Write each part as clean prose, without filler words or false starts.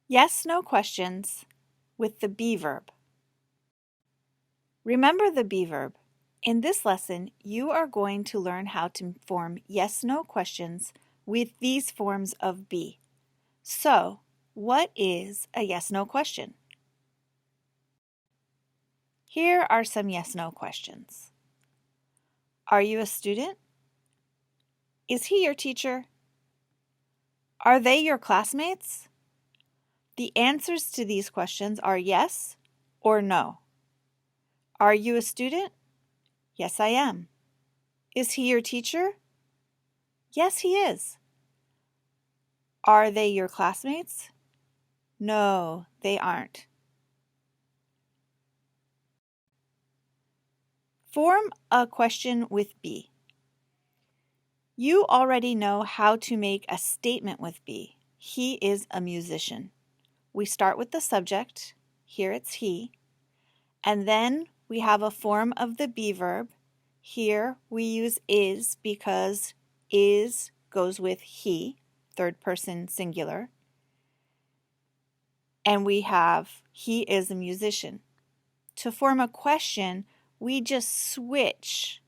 Yes/no questions with the be verb. Remember the be verb. In this lesson, you are going to learn how to form yes/no questions with these forms of be. So, what is a yes/no question? Here are some yes/no questions. Are you a student? Is he your teacher? Are they your classmates? The answers to these questions are yes or no. Are you a student? Yes, I am. Is he your teacher? Yes, he is. Are they your classmates? No, they aren't. Form a question with be. You already know how to make a statement with be. He is a musician. We start with the subject. Here it's he. And then we have a form of the be verb. Here we use is because is goes with he, third person singular. And we have he is a musician. To form a question, we just switch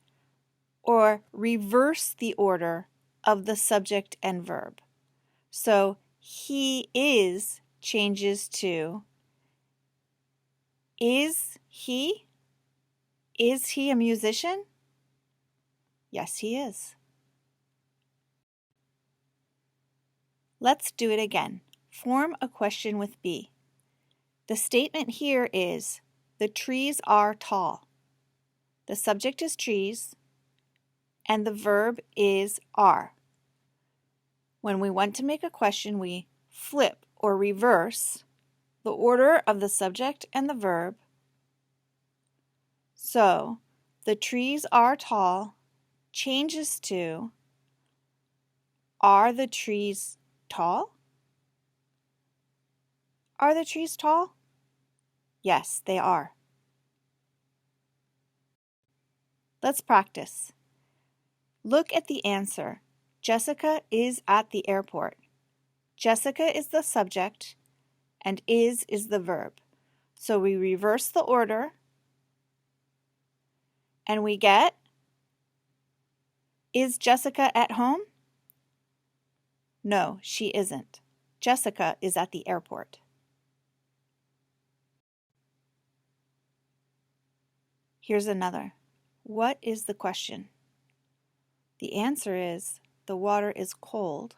or reverse the order of the subject and verb. So he is changes to is he? Is he a musician? Yes, he is. Let's do it again. Form a question with be. The statement here is, the trees are tall. The subject is trees, and the verb is are. When we want to make a question, we flip or reverse the order of the subject and the verb. So, the trees are tall changes to, are the trees tall? Are the trees tall? Yes, they are. Let's practice. Look at the answer. Jessica is at the airport. Jessica is the subject and is the verb. So we reverse the order and we get, is Jessica at home? No, she isn't. Jessica is at the airport. Here's another. What is the question? The answer is, the water is cold.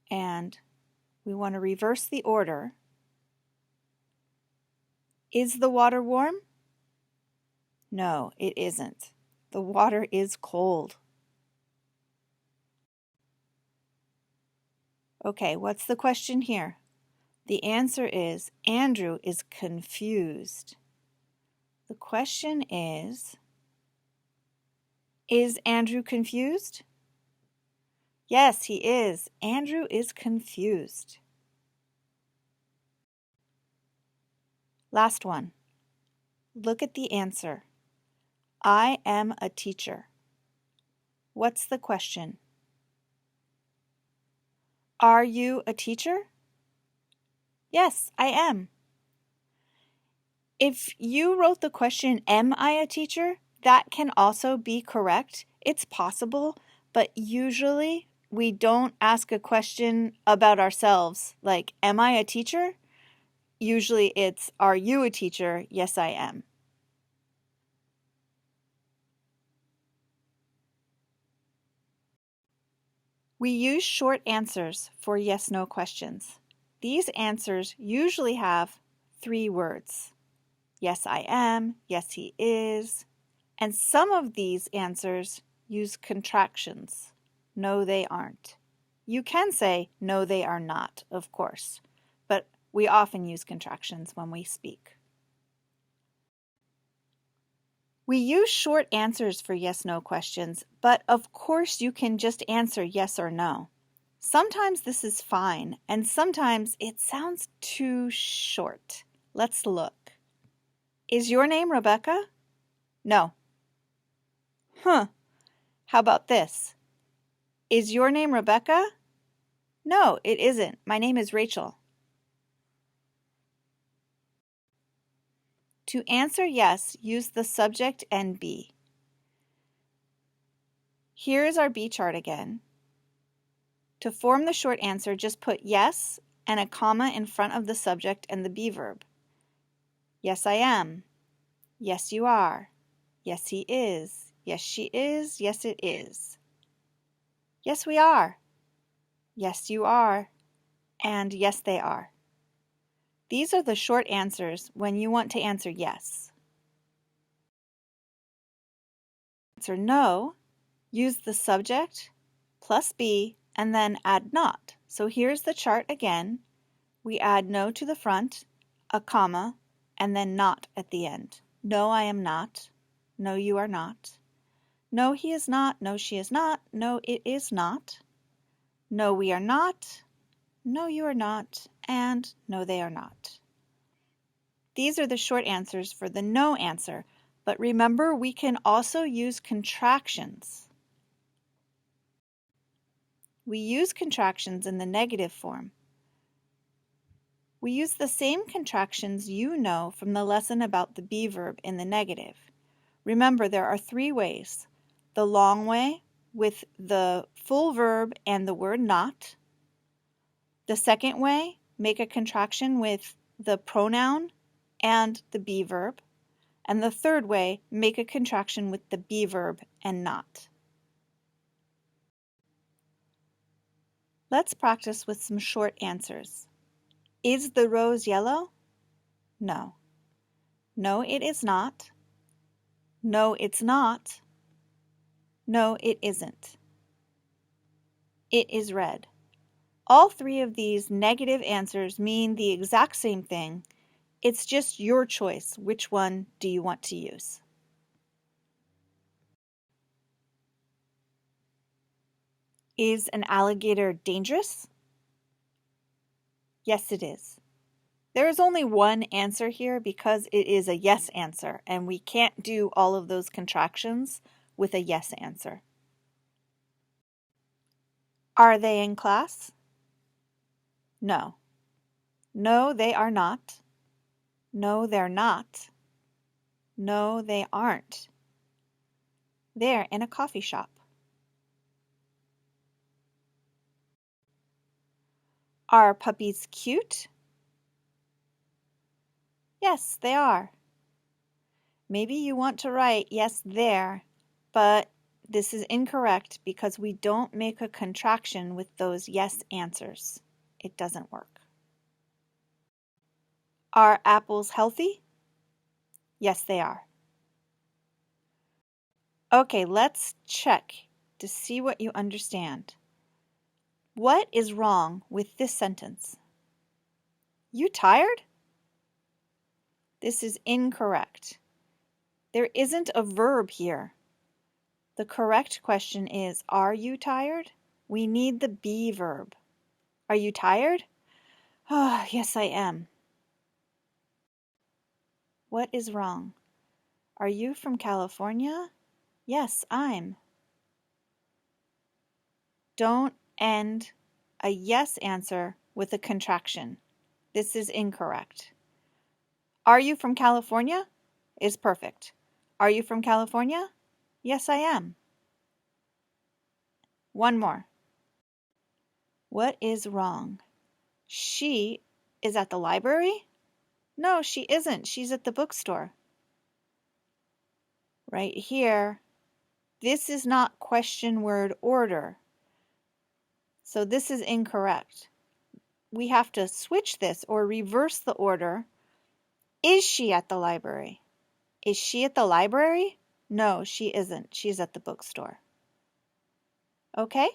And we want to reverse the order. Is the water warm? No, it isn't. The water is cold. Okay, what's the question here? The answer is, Andrew is confused. The question is Andrew confused? Yes, he is. Andrew is confused. Last one. Look at the answer. I am a teacher. What's the question? Are you a teacher? Yes, I am. If you wrote the question, am I a teacher? That can also be correct. It's possible, but usually we don't ask a question about ourselves, like, am I a teacher? Usually it's, are you a teacher? Yes, I am. We use short answers for yes/no questions. These answers usually have 3 words. Yes, I am. Yes, he is. And some of these answers use contractions. No, they aren't. You can say, no, they are not, of course, but we often use contractions when we speak. We use short answers for yes/no questions, but of course you can just answer yes or no. Sometimes this is fine, and sometimes it sounds too short. Let's look. Is your name Rebecca? No. Huh. How about this? Is your name Rebecca? No, it isn't. My name is Rachel. To answer yes, use the subject and be. Here is our be chart again. To form the short answer, just put yes and a comma in front of the subject and the be verb. Yes, I am. Yes, you are. Yes, he is. Yes, she is. Yes, it is. Yes, we are. Yes, you are. And yes, they are. These are the short answers when you want to answer yes. Answer no, use the subject plus be and then add not. So here's the chart again. We add no to the front, a comma, and then not at the end. No, I am not. No, you are not. No, he is not. No, she is not. No, it is not. No, we are not. No, you are not. And no, they are not. These are the short answers for the no answer, but remember we can also use contractions. We use contractions in the negative form. We use the same contractions you know from the lesson about the be verb in the negative. Remember, there are 3 ways. The long way with the full verb and the word not. The second way, make a contraction with the pronoun and the be verb. And the third way, make a contraction with the be verb and not. Let's practice with some short answers. Is the rose yellow? No. No, it is not. No, it's not. No, it isn't. It is red. All 3 of these negative answers mean the exact same thing. It's just your choice. Which one do you want to use? Is an alligator dangerous? Yes, it is. There is only one answer here because it is a yes answer, and we can't do all of those contractions with a yes answer. Are they in class? No. No, they are not. No, they're not. No, they aren't. They're in a coffee shop. Are puppies cute? Yes, they are. Maybe you want to write yes, there, but this is incorrect because we don't make a contraction with those yes answers. It doesn't work. Are apples healthy? Yes, they are. Okay, let's check to see what you understand. What is wrong with this sentence? You tired? This is incorrect. There isn't a verb here. The correct question is, are you tired? We need the be verb. Are you tired? Oh, yes, I am. What is wrong? Are you from California? Yes, I'm. Don't end a yes answer with a contraction. This is incorrect. Are you from California? Is perfect. Are you from California? Yes, I am. One more. What is wrong? She is at the library? No, she isn't. She's at the bookstore. Right here, this is not question word order. So this is incorrect. We have to switch this or reverse the order. Is she at the library? Is she at the library? No, she isn't. She's at the bookstore. Okay?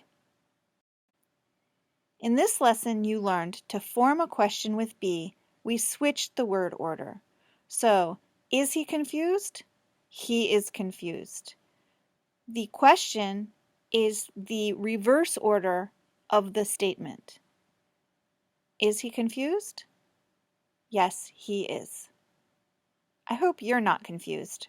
In this lesson, you learned to form a question with be. We switched the word order. So, is he confused? He is confused. The question is the reverse order of the statement. Is he confused? Yes, he is. I hope you're not confused.